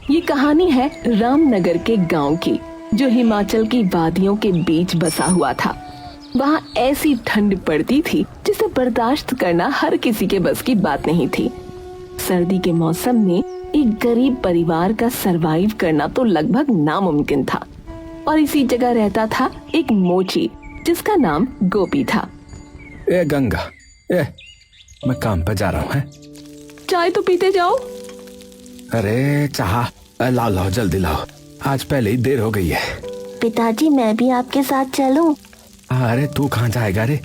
ये कहानी है रामनगर के गांव की, जो हिमाचल की वादियों के बीच बसा हुआ था। वहाँ ऐसी ठंड पड़ती थी जिसे बर्दाश्त करना हर किसी के बस की बात नहीं थी। सर्दी के मौसम में एक गरीब परिवार का सरवाइव करना तो लगभग नामुमकिन था। और इसी जगह रहता था एक मोची, जिसका नाम गोपी था। ए गंगा, मैं काम पे जा रहा हूँ। चाय तो पीते जाओ। अरे चाह लाओ जल्दी लाओ, आज पहले ही देर हो गई है। पिताजी मैं भी आपके साथ चलूं? अरे तू कहाँ जाएगा रे?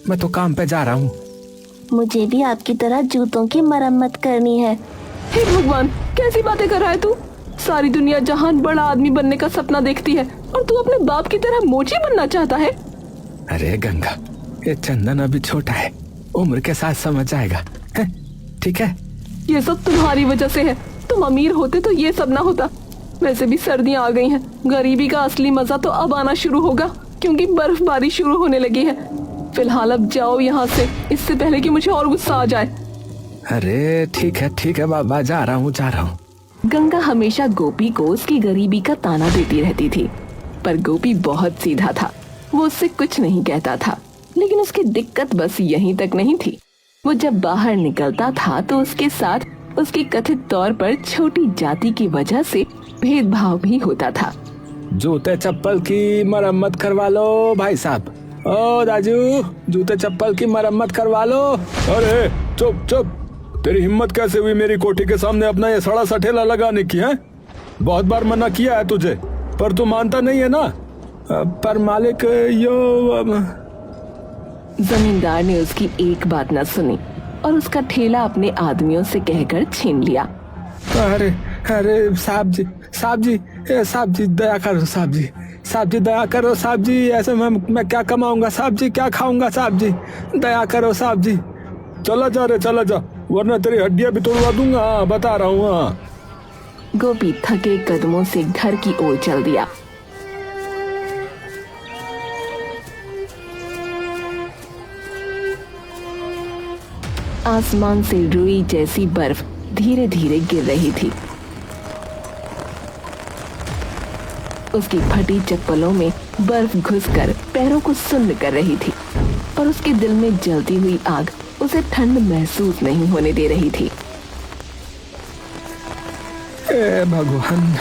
मैं तो काम पे जा रहा हूँ। मुझे भी आपकी तरह जूतों की मरम्मत करनी है। हे भगवान, कैसी बातें कर रहा है तू? सारी दुनिया जहान बड़ा आदमी बनने का सपना देखती है और तू अपने बाप की तरह मोची बनना चाहता है। अरे गंगा, ये चंदन अभी छोटा है, उम्र के साथ समझ जाएगा। ठीक है? ये सब तुम्हारी वजह से है। तुम अमीर होते तो ये सब ना होता। वैसे भी सर्दियाँ आ गई हैं, गरीबी का असली मजा तो अब आना शुरू होगा, क्योंकि बर्फबारी शुरू होने लगी है। फिलहाल अब जाओ यहाँ से, इससे पहले कि मुझे और गुस्सा आ जाए। अरे ठीक है बाबा, जा रहा हूँ। गंगा हमेशा गोपी को उसकी गरीबी का ताना देती रहती थी, पर गोपी बहुत सीधा था। वो उससे कुछ नहीं कहता था, लेकिन उसकी दिक्कत बस यहीं तक नहीं थी। वो जब बाहर निकलता था तो उसके साथ उसकी कथित तौर पर छोटी जाति की वजह से भेदभाव भी होता था। जूते चप्पल की मरम्मत करवा लो भाई साहब। ओ राजू, जूते चप्पल की मरम्मत करवा लो। अरे चुप, तेरी हिम्मत कैसे हुई मेरी कोठी के सामने अपना ये सड़ा सा ठेला लगाने की? है बहुत बार मना किया है तुझे, पर तू मानता नहीं है ना। पर मालिक जमींदार ने उसकी एक बात न सुनी और उसका ठेला अपने आदमियों से कहकर छीन लिया। अरे साहब जी दया करो साहब जी दया करो साहब जी। ऐसे मैं क्या कमाऊंगा साहब जी, क्या खाऊंगा साहब जी, दया करो साहब जी। चला जा, वरना तेरी हड्डियां भी तोड़वा दूंगा, बता रहा हूँ। गोपी थके कदमों से घर की ओर चल दिया। आसमान से रुई जैसी बर्फ धीरे धीरे गिर रही थी। उसकी फटी चप्पलों में बर्फ घुसकर पैरों को सुन्न कर रही थी, पर उसके दिल में जलती हुई आग उसे ठंड महसूस नहीं होने दे रही थी। भगवान,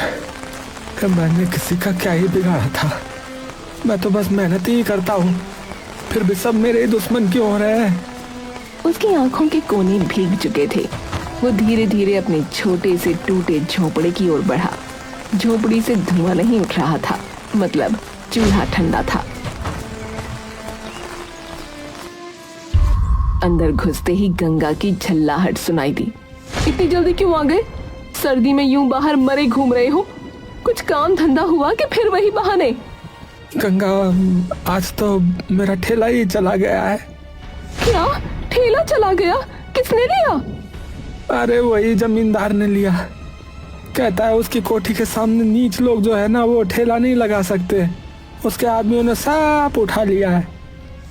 मैंने किसी का क्या ही बिगाड़ा था? मैं तो बस मेहनत ही करता हूँ, फिर भी सब मेरे दुश्मन क्यों हो रहे हैं? उसकी आंखों के कोने भीग चुके थे। वो धीरे धीरे अपने छोटे से टूटे झोपड़े की ओर बढ़ा। झोपड़ी से धुआं नहीं उठ रहा था, मतलब चूल्हा ठंडा था। अंदर घुसते ही गंगा की झल्लाहट सुनाई दी। इतनी जल्दी क्यों आ गए? सर्दी में यूं बाहर मरे घूम रहे हो? कुछ काम धंधा हुआ कि फिर वही बहाने? गंगा, आज तो मेरा ठेला ही चला गया है। क्या? ठेला चला गया? किसने लिया? अरे वही जमींदार ने लिया। कहता है उसकी कोठी के सामने नीच लोग जो है ना, वो ठेला नहीं लगा सकते। उसके आदमियों ने सब उठा लिया है।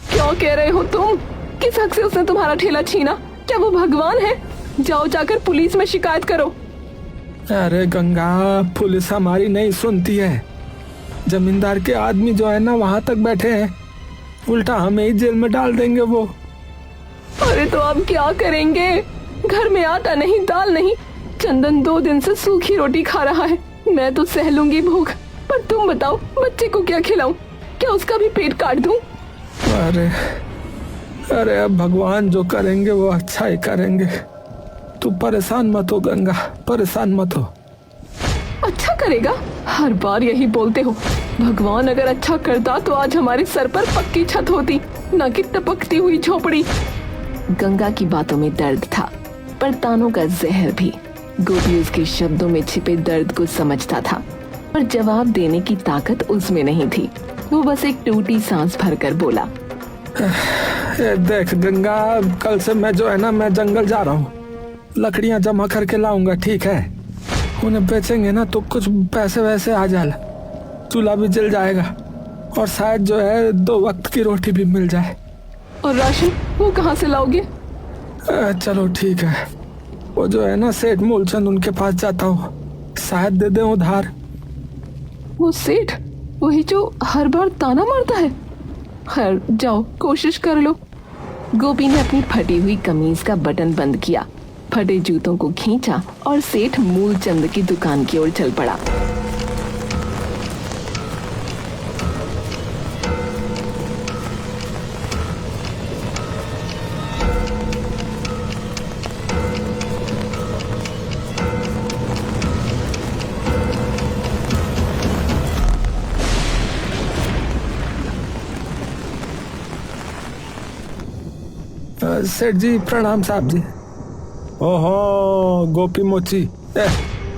क्या कह रहे हो तुम? किस हक से उसने तुम्हारा ठेला छीना? क्या वो भगवान है? जाओ जाकर पुलिस में शिकायत करो। अरे गंगा, पुलिस हमारी नहीं सुनती है। जमींदार के आदमी जो है ना वहां तक बैठे हैं, उल्टा हमें ही जेल में डाल देंगे वो। अरे तो अब क्या करेंगे? घर में आटा नहीं, दाल नहीं। चंदन 2 दिन से सूखी रोटी खा रहा है। मैं तो सह लूंगी भूख, पर तुम बताओ, बच्चे को क्या खिलाऊं? क्या उसका भी पेट काट दूं? अरे अब भगवान जो करेंगे वो अच्छा ही करेंगे। तू परेशान मत हो गंगा, परेशान मत हो। अच्छा करेगा? हर बार यही बोलते हो। भगवान अगर अच्छा करता तो आज हमारे सर पर पक्की छत होती, न कि टपकती हुई झोपड़ी। गंगा की बातों में दर्द था, पर तानों का जहर भी। गोपी उसके शब्दों में छिपे दर्द को समझता था, पर जवाब देने की ताकत उसमें नहीं थी। वो बस एक टूटी सांस भरकर बोला, देख गंगा, कल से मैं जो है ना, मैं जंगल जा रहा हूँ। लकड़ियाँ जमा करके लाऊंगा, ठीक है? उन्हें बेचेंगे ना तो कुछ पैसे वैसे आ जाए, चूल्हा भी जल जाएगा और शायद जो है 2 वक्त की रोटी भी मिल जाए। और राशन वो कहाँ से लाओगे? चलो ठीक है, वो जो है ना सेठ मूलचंद, उनके पास जाता हूँ। शायद दे दे उधार। वो सेठ वही जो हर बार ताना मारता है। खैर जाओ कोशिश कर लो। गोपी ने अपनी फटी हुई कमीज का बटन बंद किया, फटे जूतों को खींचा और सेठ मूलचंद की दुकान की ओर चल पड़ा। सेठ जी प्रणाम साहब जी। ओहो गोपी मोची,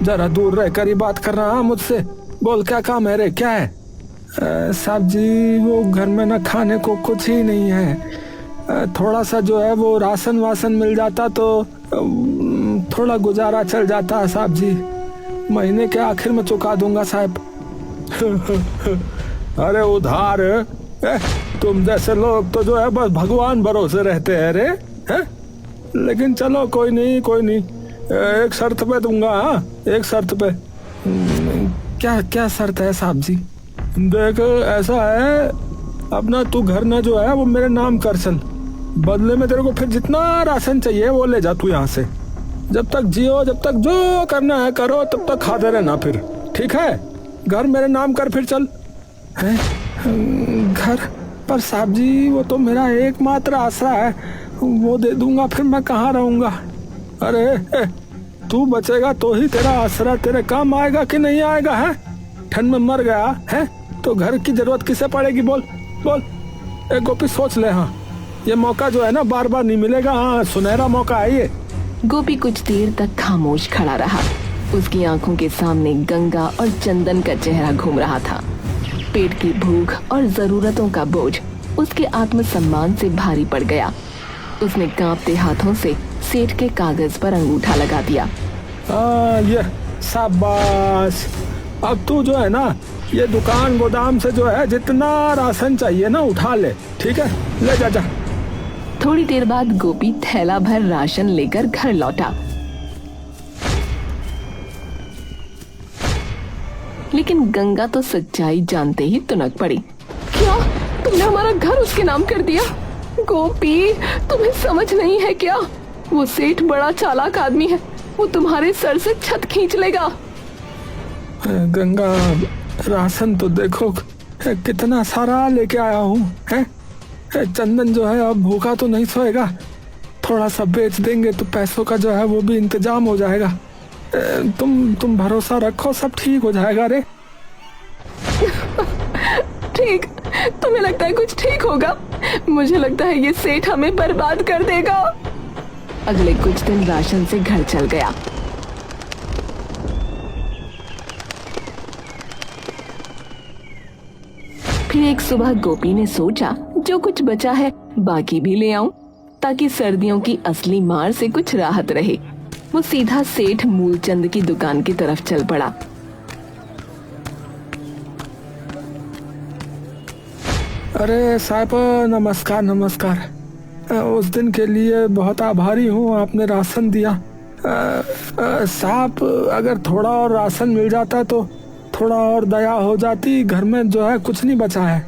जरा दूर रहकर ही बात कर रहा मुझसे। बोल क्या काम है रे, क्या है? साहब जी वो घर में ना खाने को कुछ ही नहीं है। थोड़ा सा जो है वो राशन वासन मिल जाता तो थोड़ा गुजारा चल जाता है साहब जी। महीने के आखिर में चुका दूंगा साहब। अरे उधार? तुम जैसे लोग तो जो है बस भगवान भरोसे रहते हैं रे, हैं? लेकिन चलो कोई नहीं कोई नहीं, एक शर्त पे दूंगा। हाँ एक शर्त पे। क्या क्या शर्त है साहब जी? देख ऐसा है, अपना तू घर ना जो है वो मेरे नाम कर चल, बदले में तेरे को फिर जितना राशन चाहिए वो ले जा तू यहाँ से। जब तक जियो, जब तक जो करना है करो, तब तक खाते रहना फिर, ठीक है? घर मेरे नाम कर फिर चल। है घर? पर साहब जी वो तो मेरा एकमात्र आसरा है, वो दे दूंगा फिर मैं कहाँ रहूंगा? अरे तू बचेगा तो ही तेरा आसरा तेरे काम आएगा कि नहीं आएगा? है ठंड में मर गया है तो घर की जरूरत किसे पड़ेगी? बोल बोल। गोपी सोच ले। हाँ ये मौका जो है ना बार बार नहीं मिलेगा। हाँ सुनहरा मौका है ये। गोपी कुछ देर तक खामोश खड़ा रहा। उसकी आंखों के सामने गंगा और चंदन का चेहरा घूम रहा था। पेट की भूख और जरूरतों का बोझ उसके आत्मसम्मान से भारी पड़ गया। उसने कांपते हाथों से सेठ के कागज पर अंगूठा लगा दिया। ये शाबाश। अब तू जो है ना ये दुकान गोदाम से जो है जितना राशन चाहिए ना उठा ले, ठीक है? ले जा जा। थोड़ी देर बाद गोपी थैला भर राशन लेकर घर लौटा। लेकिन गंगा तो सच्चाई जानते ही तुनक पड़ी। क्या तुमने हमारा घर उसके नाम कर दिया? गोपी तुम्हें समझ नहीं है क्या? वो सेठ बड़ा चालाक आदमी है, वो तुम्हारे सर से छत खींच लेगा। गंगा राशन तो देखो कितना सारा लेके आया हूँ। है चंदन जो है अब भूखा तो नहीं सोएगा, थोड़ा सा बेच देंगे तो पैसों का जो है वो भी इंतजाम हो जाएगा। तुम भरोसा रखो सब ठीक हो जाएगा रे। ठीक? तुम्हें लगता है कुछ ठीक होगा? मुझे लगता है ये सेठ हमें बर्बाद कर देगा। अगले कुछ दिन राशन से घर चल गया। फिर एक सुबह गोपी ने सोचा जो कुछ बचा है बाकी भी ले आऊं, ताकि सर्दियों की असली मार से कुछ राहत रहे। वो सीधा सेठ मूलचंद की दुकान की तरफ चल पड़ा। अरे साहब नमस्कार नमस्कार। उस दिन के लिए बहुत आभारी हूँ, आपने राशन दिया। साहब अगर थोड़ा और राशन मिल जाता तो थोड़ा और दया हो जाती, घर में जो है कुछ नहीं बचा है।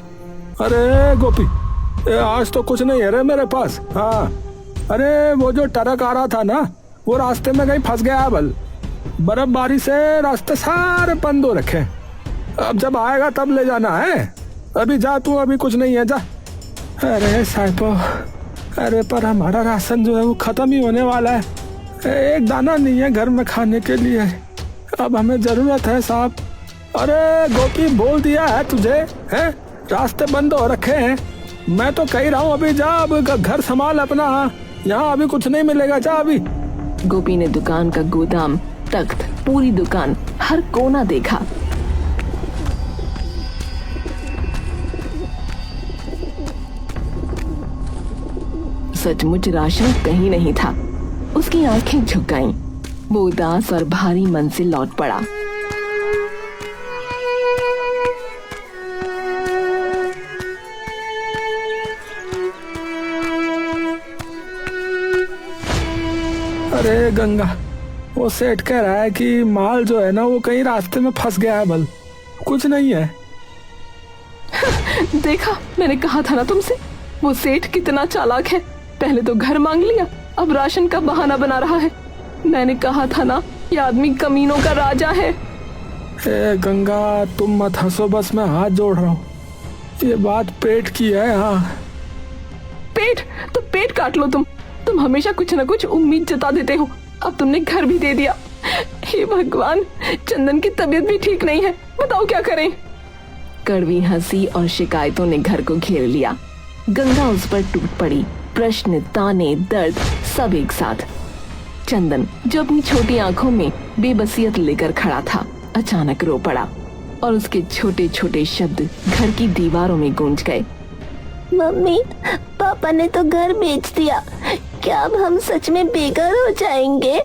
अरे गोपी आज तो कुछ नहीं है रे मेरे पास। हाँ अरे वो जो ट्रक आ रहा था ना वो रास्ते में कहीं फंस गया है। बल बर्फबारी से रास्ते सारे बंद हो रखे। अब जब आएगा तब ले जाना है। अभी जा तू, अभी कुछ नहीं है, जा। अरे साहिबो, अरे पर हमारा राशन जो है वो खत्म ही होने वाला है। एक दाना नहीं है घर में खाने के लिए, अब हमें जरूरत है साहब। अरे गोपी बोल दिया है तुझे, है रास्ते बंद हो रखे हैं। मैं तो कह रहा हूँ अभी जा, अब घर संभाल अपना। यहाँ अभी कुछ नहीं मिलेगा, जा अभी। गोपी ने दुकान का गोदाम, तख्त, पूरी दुकान, हर कोना देखा। सचमुच राशन कहीं नहीं था। उसकी आंखें झुक गईं। वो उदास और भारी मन से लौट पड़ा। अरे गंगा वो सेठ कह रहा है कि माल जो है ना वो कहीं रास्ते में फंस गया है। बल कुछ नहीं है। देखा, मैंने कहा था ना तुमसे, वो सेठ कितना चालाक है। पहले तो घर मांग लिया, अब राशन का बहाना बना रहा है। मैंने कहा था ना, ये आदमी कमीनों का राजा है। ए गंगा, तुम मत हंसो, बस मैं हाथ जोड़ रहा हूँ। ये बात पेट की है। हाँ, पेट तो पेट काट लो। तुम हमेशा कुछ न कुछ उम्मीद जता देते हो। अब तुमने घर भी दे दिया। हे भगवान, चंदन की तबीयत भी ठीक नहीं है, बताओ क्या करें। कड़वी हंसी और शिकायतों ने घर को घेर लिया। गंगा उस पर टूट पड़ी। प्रश्न, ताने, दर्द सब एक साथ। चंदन, जो अपनी छोटी आंखों में बेबसियत लेकर खड़ा था, अचानक रो पड़ा और उसके छोटे छोटे शब्द घर की दीवारों में गूंज गए। मम्मी, पापा ने तो घर बेच दिया। क्या अब हम सच में बेघर हो जाएंगे?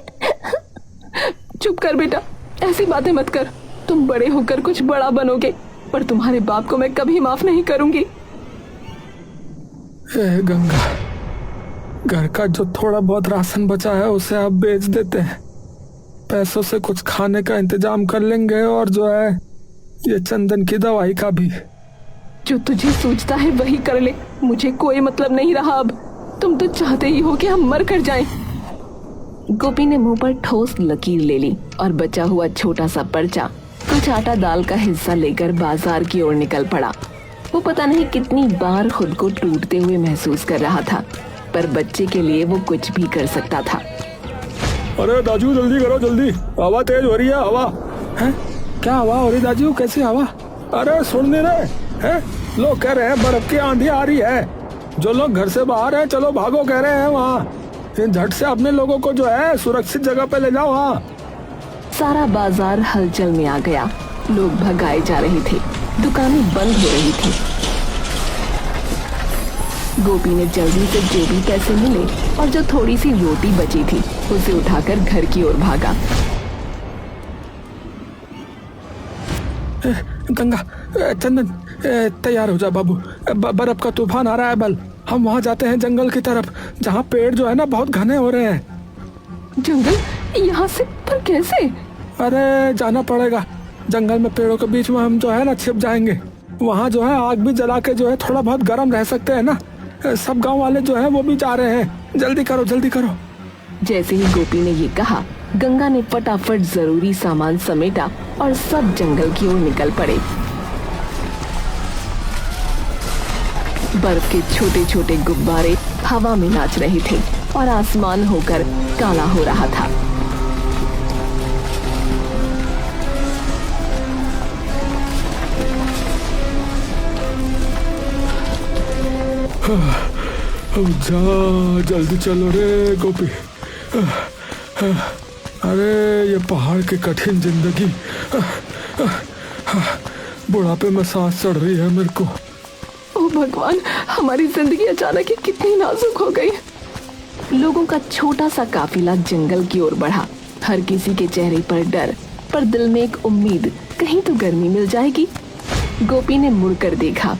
चुप कर बेटा, ऐसी बातें मत कर। तुम बड़े होकर कुछ बड़ा बनोगे, पर तुम्हारे बाप को मैं कभी माफ नहीं करूंगी। ए गंगा, घर का जो थोड़ा बहुत राशन बचा है उसे आप बेच देते हैं। पैसों से कुछ खाने का इंतजाम कर लेंगे, और जो है ये चंदन की दवाई का भी। जो तुझे सूझता है वही कर ले, मुझे कोई मतलब नहीं रहा अब। तुम तो चाहते ही हो कि हम मर कर जाएं। गोपी ने मुंह पर ठोस लकीर ले ली और बचा हुआ छोटा सा पर्चा, कुछ आटा दाल का हिस्सा लेकर बाजार की ओर निकल पड़ा। वो पता नहीं कितनी बार खुद को टूटते हुए महसूस कर रहा था, पर बच्चे के लिए वो कुछ भी कर सकता था। अरे दाजू, जल्दी करो, जल्दी, हवा तेज हो रही है। हवा है? क्या हवा हो रही दाजू? कैसी हवा? अरे सुन नहीं रहे हैं? लोग कह रहे हैं बर्फ की आंधी आ रही है। जो लोग घर से बाहर हैं, चलो भागो कह रहे हैं। वहाँ झट से अपने लोगों को जो है सुरक्षित जगह पे ले जाओ। हाँ, सारा बाजार हलचल में आ गया। लोग भगाए जा रहे थे, दुकानें बंद हो रही थी। गोपी ने जल्दी से जो भी पैसे मिले और जो थोड़ी सी रोटी बची थी उसे उठाकर घर की ओर भागा। गंगा, चंदन, तैयार हो जा बाबू, बर्फ का तूफान आ रहा है। बल हम वहाँ जाते हैं जंगल की तरफ, जहाँ पेड़ जो है ना बहुत घने हो रहे हैं। जंगल? यहाँ से? पर कैसे? अरे जाना पड़ेगा। जंगल में पेड़ों के बीच में हम जो है ना छिप जाएंगे। वहाँ जो है आग भी जला के जो है थोड़ा बहुत गर्म रह सकते हैं ना। सब गांव वाले जो है वो भी जा रहे हैं। जल्दी करो, जल्दी करो। जैसे ही गोपी ने ये कहा, गंगा ने फटाफट जरूरी सामान समेटा और सब जंगल की ओर निकल पड़े। बर्फ के छोटे छोटे गुब्बारे हवा में नाच रहे थे और आसमान होकर काला हो रहा था। जा, जल्दी चलो रे गोपी। अरे ये पहाड़ की कठिन जिंदगी, बुढ़ापे में सांस चढ़ रही है मेरे को। ओ भगवान, हमारी जिंदगी अचानक ही कितनी नाजुक हो गई। लोगों का छोटा सा काफिला जंगल की ओर बढ़ा। हर किसी के चेहरे पर डर, पर दिल में एक उम्मीद, कहीं तो गर्मी मिल जाएगी। गोपी ने मुड़कर देखा,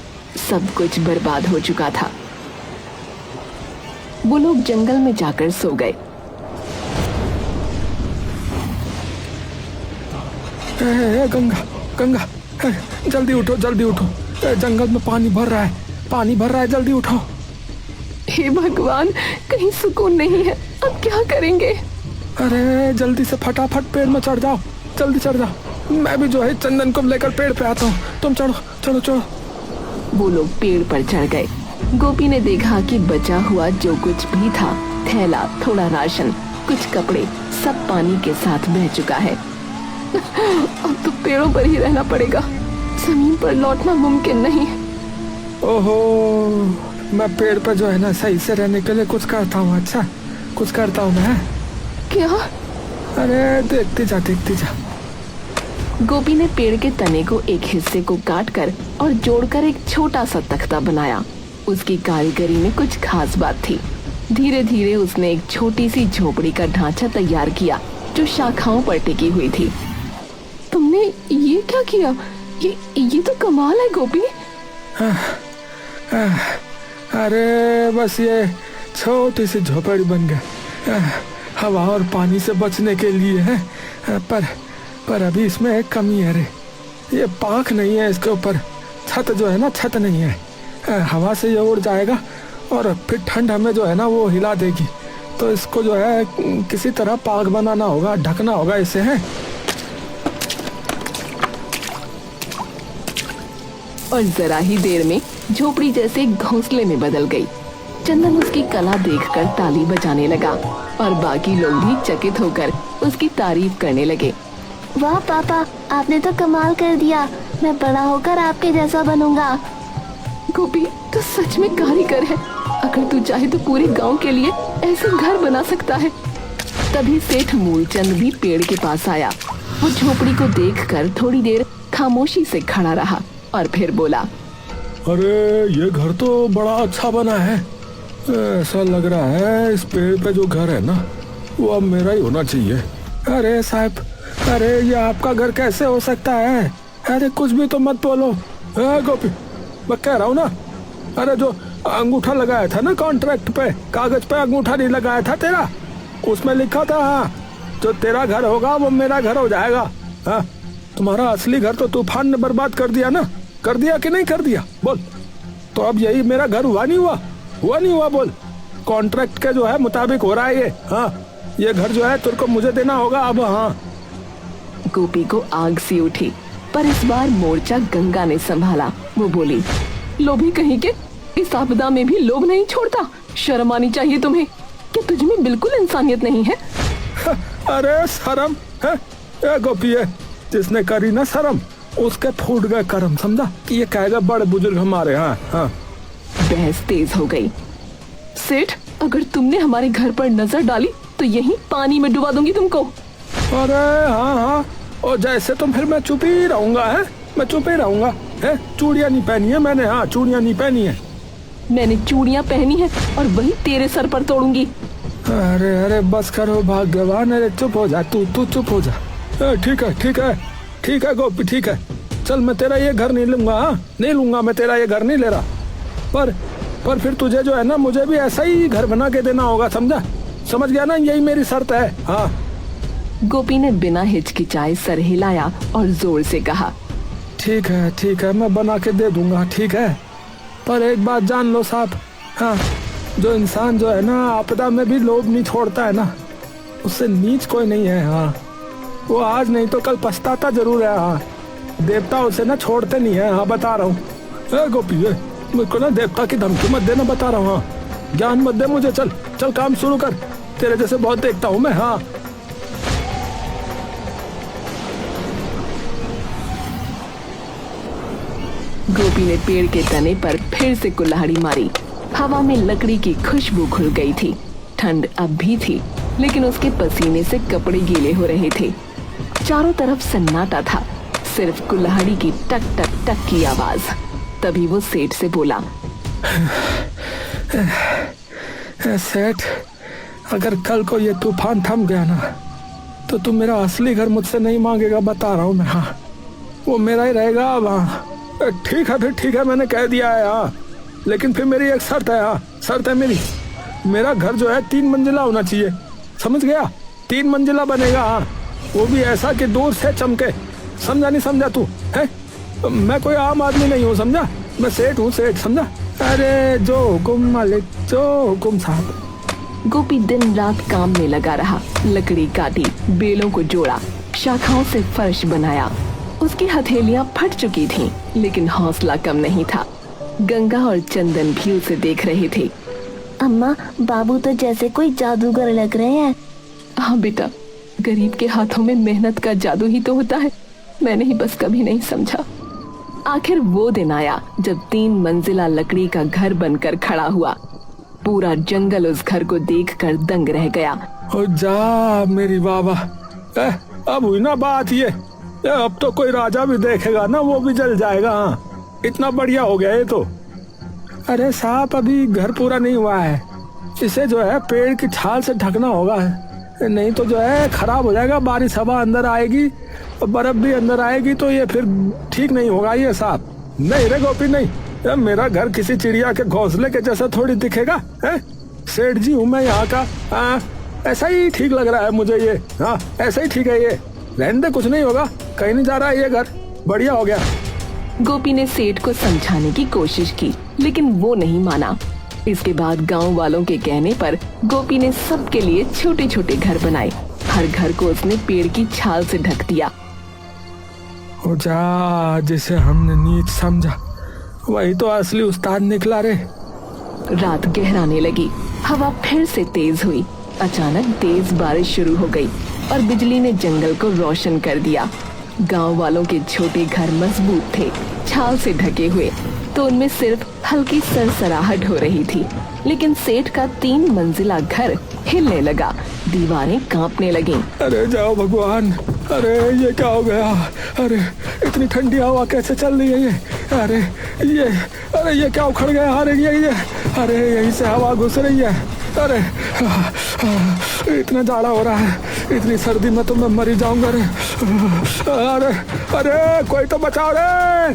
सब कुछ बर्बाद हो चुका था। वो लोग जंगल में जाकर सो गए। गंगा, गंगा, जल्दी उठो, जल्दी उठो। जंगल में पानी भर रहा है, पानी भर रहा है, जल्दी उठो। हे भगवान, कहीं सुकून नहीं है, अब क्या करेंगे? अरे जल्दी से फटाफट पेड़ में चढ़ जाओ, जल्दी चढ़ जाओ। मैं भी जो है चंदन को लेकर पेड़ पे आता हूँ। तुम चढ़ो, चलो चढ़ो। वो लोग पेड़ पर चढ़ गए। गोपी ने देखा कि बचा हुआ जो कुछ भी था, थैला, थोड़ा राशन, कुछ कपड़े, सब पानी के साथ बह चुका है। अब तो पेड़ों पर ही रहना पड़ेगा, जमीन पर लौटना मुमकिन नहीं। ओहो, मैं पेड़ पर जो है ना सही से रहने के लिए कुछ करता हूँ। अच्छा, कुछ करता हूँ मैं। क्या? अरे देखती जा, देखती जा। गोपी ने पेड़ के तने को एक हिस्से को काटकर और जोड़कर एक छोटा सा तख्ता बनाया। उसकी कारीगरी में कुछ खास बात थी। धीरे धीरे उसने एक छोटी सी झोपड़ी का ढांचा तैयार किया जो शाखाओं पर टिकी हुई थी। तुमने ये क्या किया? ये तो कमाल है गोपी। अरे बस ये छोटी सी झोपड़ी बन गई। हवा और पानी से बचने के लिए है। पर अभी इसमें एक कमी है रे, ये पाँख नहीं है इसके ऊपर, छत जो है ना छत नहीं है। हवा से ये उड़ जाएगा और फिर ठंड हमें जो है ना वो हिला देगी, तो इसको जो है किसी तरह पाँख बनाना होगा, ढकना होगा इसे है। और जरा ही देर में झोपड़ी जैसे घोंसले में बदल गई। चंदन उसकी कला देखकर ताली बजाने लगा और बाकी लोग भी चकित होकर उसकी तारीफ करने लगे। वाह पापा, आपने तो कमाल कर दिया, मैं बड़ा होकर आपके जैसा बनूंगा। गोपी तू सच में कारीगर है, अगर तू चाहे तो पूरे गांव के लिए ऐसे घर बना सकता है। तभी सेठ मूलचंद भी पेड़ के पास आया। वो झोपड़ी को देखकर थोड़ी देर खामोशी से खड़ा रहा और फिर बोला, अरे ये घर तो बड़ा अच्छा बना है। ऐसा लग रहा है इस पेड़ पे जो घर है ना वो अब मेरा ही होना चाहिए। अरे साहब, अरे ये आपका घर कैसे हो सकता है? अरे कुछ भी तो मत बोलो। गोपी, मैं कह रहा हूँ ना, अरे जो अंगूठा लगाया था ना कॉन्ट्रैक्ट पे, कागज पे अंगूठा नहीं लगाया था तेरा, उसमें लिखा था हाँ जो तेरा घर होगा वो मेरा घर हो जाएगा। हाँ, तुम्हारा असली घर तो तूफान ने बर्बाद कर दिया ना, कर दिया कि नहीं कर दिया बोल? तो अब यही मेरा घर हुआ नहीं हुआ, हुआ नहीं हुआ बोल? कॉन्ट्रैक्ट के जो है मुताबिक हो रहा है ये। हाँ, ये घर जो है तुमको मुझे देना होगा अब। हाँ। गोपी को आग सी उठी, पर इस बार मोर्चा गंगा ने संभाला। वो बोली, लोभी कहीं के, इस आपदा में भी लोभ नहीं छोड़ता, शर्म आनी चाहिए तुम्हें। क्या तुझ में बिल्कुल इंसानियत नहीं है? अरे शर्म है गोपी, है जिसने करी ना शर्म उसके फूट गए कर्म, समझा कि ये कहेगा बड़े बुजुर्ग हमारे। हाँ हाँ। बहस तेज हो गई। सेठ, अगर तुमने हमारे घर पर नजर डाली तो यहीं पानी में डुबा दूंगी तुमको। अरे हाँ हाँ, और जैसे तो फिर मैं चुप ही रहूंगा। है, मैं चुप ही रहूंगा। है, चूड़ियाँ नहीं पहनी है मैंने। हाँ, चूड़ियाँ नहीं पहनी है मैंने। चूड़ियाँ पहनी है और वही तेरे सर पर तोड़ूंगी। अरे अरे बस करो भाग्यवान, अरे चुप हो जा, तू चुप हो जा। ठीक है ठीक है ठीक है गोपी, ठीक है, चल मैं तेरा ये घर नहीं लूंगा। हाँ, नहीं लूंगा, मैं तेरा ये घर नहीं ले रहा। पर फिर तुझे जो है ना मुझे भी ऐसा ही घर बना के देना होगा, समझा? समझ गया ना, यही मेरी शर्त है। हाँ। गोपी ने बिना हिचकिचाए सर हिलाया और जोर से कहा, ठीक है, मैं बना के दे दूंगा, ठीक है। पर एक बात जान लो साहब, हाँ, जो इंसान जो है ना आपदा में भी लोभ नहीं छोड़ता है ना, उससे नीच कोई नहीं है। हाँ, वो आज नहीं तो कल पछताता जरूर है। हाँ, देवता उसे ना छोड़ते नहीं है। हाँ, बता रहा हूँ। गोपी, मुझको ना देवता की धमकी मत देना, बता रहा हूँ। हाँ, ज्ञान मत दे मुझे, चल चल काम शुरू कर, तेरे जैसे बहुत देखता हूँ मैं। हाँ। गोपी ने पेड़ के तने पर फिर से कुल्हाड़ी मारी। हवा में लकड़ी की खुशबू घुल गई थी। ठंड अब भी थी, लेकिन उसके पसीने से कपड़े गीले हो रहे थे। चारों तरफ सन्नाटा था, सिर्फ कुल्हाड़ी की टक टक टक की आवाज। तभी वो सेठ से बोला, सेठ, अगर कल को ये तूफान थम गया ना तो तू मेरा असली घर मुझसे नहीं मांगेगा, बता रहा हूँ मैं। हाँ, वो मेरा ही रहेगा अब। हाँ, ठीक है, फिर ठीक है, मैंने कह दिया है। हाँ, लेकिन फिर मेरी एक शर्त है। हाँ, शर्त है मेरा घर जो है 3 मंजिला होना चाहिए, समझ गया? 3 मंजिला बनेगा। हाँ, वो भी ऐसा कि दूर से चमके, समझा नहीं समझा तू? है, मैं कोई आम आदमी नहीं हूँ, समझा? मैं सेठ हूँ, सेठ, समझा? अरे जो हुकुम मालिक, जो हुकुम साहब। गोपी दिन रात काम में लगा रहा। लकड़ी काटी, बेलों को जोड़ा, शाखाओं से फर्श बनाया। उसकी हथेलियां फट चुकी थीं, लेकिन हौसला कम नहीं था। गंगा और चंदन भी उसे देख रहे थे। अम्मा, बाबू तो जैसे कोई जादूगर लग रहे हैं। हाँ बेटा, गरीब के हाथों में मेहनत का जादू ही तो होता है। मैंने ही बस कभी नहीं समझा। आखिर वो दिन आया जब 3 मंजिला लकड़ी का घर बनकर खड़ा हुआ। पूरा जंगल उस घर को देखकर दंग रह गया। ओ जा मेरी बाबा, अब हुई ना बात ये। अब तो कोई राजा भी देखेगा ना वो भी जल जाएगा। हाँ, इतना बढ़िया हो गया ये तो। अरे साहब, अभी घर पूरा नहीं हुआ है, इसे जो है पेड़ की छाल से ढकना होगा, नहीं तो जो है खराब हो जाएगा। बारिश हवा अंदर आएगी और बर्फ भी अंदर आएगी तो ये फिर ठीक नहीं होगा ये साहब। नहीं रे गोपी, नहीं, मेरा घर किसी चिड़िया के घोंसले के जैसा थोड़ी दिखेगा। है, सेठ जी हूँ मैं यहाँ का। हाँ, ऐसा ही ठीक लग रहा है मुझे ये। हाँ ऐसा ही ठीक है ये, रहने दे, कुछ नहीं होगा, कहीं नहीं जा रहा है ये घर, बढ़िया हो गया। गोपी ने सेठ को समझाने की कोशिश की लेकिन वो नहीं माना। इसके बाद गांव वालों के कहने पर गोपी ने सबके लिए छोटे छोटे घर बनाए। हर घर को उसने पेड़ की छाल से ढक दिया। हो जा, जिसे हमने नीच समझा वही तो असली उस्ताद निकला रे। रात गहराने लगी, हवा फिर से तेज हुई। अचानक तेज बारिश शुरू हो गई और बिजली ने जंगल को रोशन कर दिया। गांव वालों के छोटे घर मजबूत थे, छाल से ढके हुए, तो उनमें सिर्फ हल्की सरसराहट हो रही थी। लेकिन सेठ का 3 मंजिला घर हिलने लगा, दीवारें कांपने लगीं। अरे जाओ भगवान, अरे ये क्या हो गया? अरे इतनी ठंडी हवा कैसे चल रही है ये? अरे ये क्या उखड़ गया? अरे यहीं से हवा घुस रही है। अरे इतना जाड़ा हो रहा है, इतनी सर्दी में तो मैं मर ही जाऊंगा रे। अरे कोई तो बचाओ रे।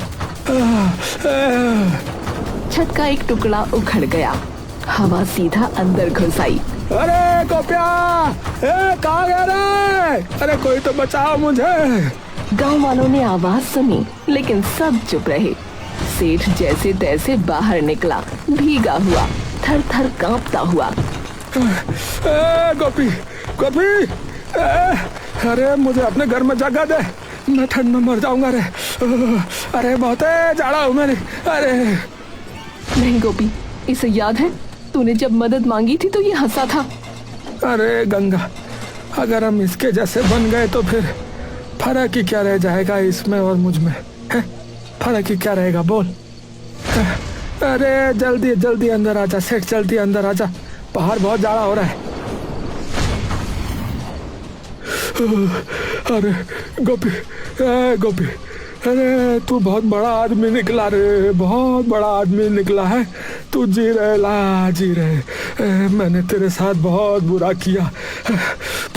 छत का एक टुकड़ा उखड़ गया, हवा सीधा अंदर घुस आई। अरे गोपिया, कहाँ गया रे? अरे कोई तो बचाओ मुझे। गांव वालों ने आवाज सुनी लेकिन सब चुप रहे। सेठ जैसे तैसे बाहर निकला, भीगा हुआ, थर थर कांपता हुआ। गोपी, अरे मुझे अपने घर में जगह दे, मैं ठंड में मर जाऊंगा रे। अरे बहुत जाड़ा हूँ मेरी। अरे नहीं गोपी, इसे याद है तूने जब मदद मांगी थी तो ये हंसा था। अरे गंगा, अगर हम इसके जैसे बन गए तो फिर फर्क ही क्या रह जाएगा इसमें और मुझ में? है फर्क ही क्या रहेगा बोल? अरे जल्दी अंदर आजा सेठ, जल्दी अंदर आजा, बाहर बहुत जाड़ा हो रहा है। अरे गोपी, अरे तू बहुत बड़ा आदमी निकला रे, बहुत बड़ा आदमी निकला है तू। जी रहे, मैंने तेरे साथ बहुत बुरा किया,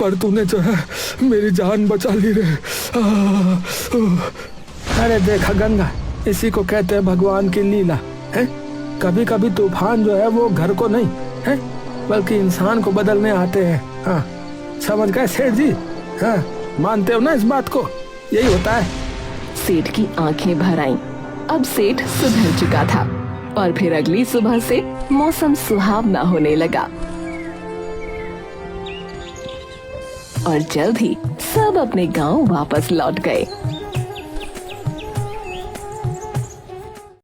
पर तूने जो है मेरी जान बचा ली रे। अरे देखा गंगा, इसी को कहते हैं भगवान की लीला है। कभी कभी तूफान जो है वो घर को नहीं है बल्कि इंसान को बदलने आते हैं। हाँ समझ गए सेठ जी? हाँ मानते हो ना इस बात को? यही होता है। सेठ की आंखें भर आईं। अब सेठ सुधर चुका था और फिर अगली सुबह से मौसम सुहावना होने लगा और जल्द ही सब अपने गांव वापस लौट गए।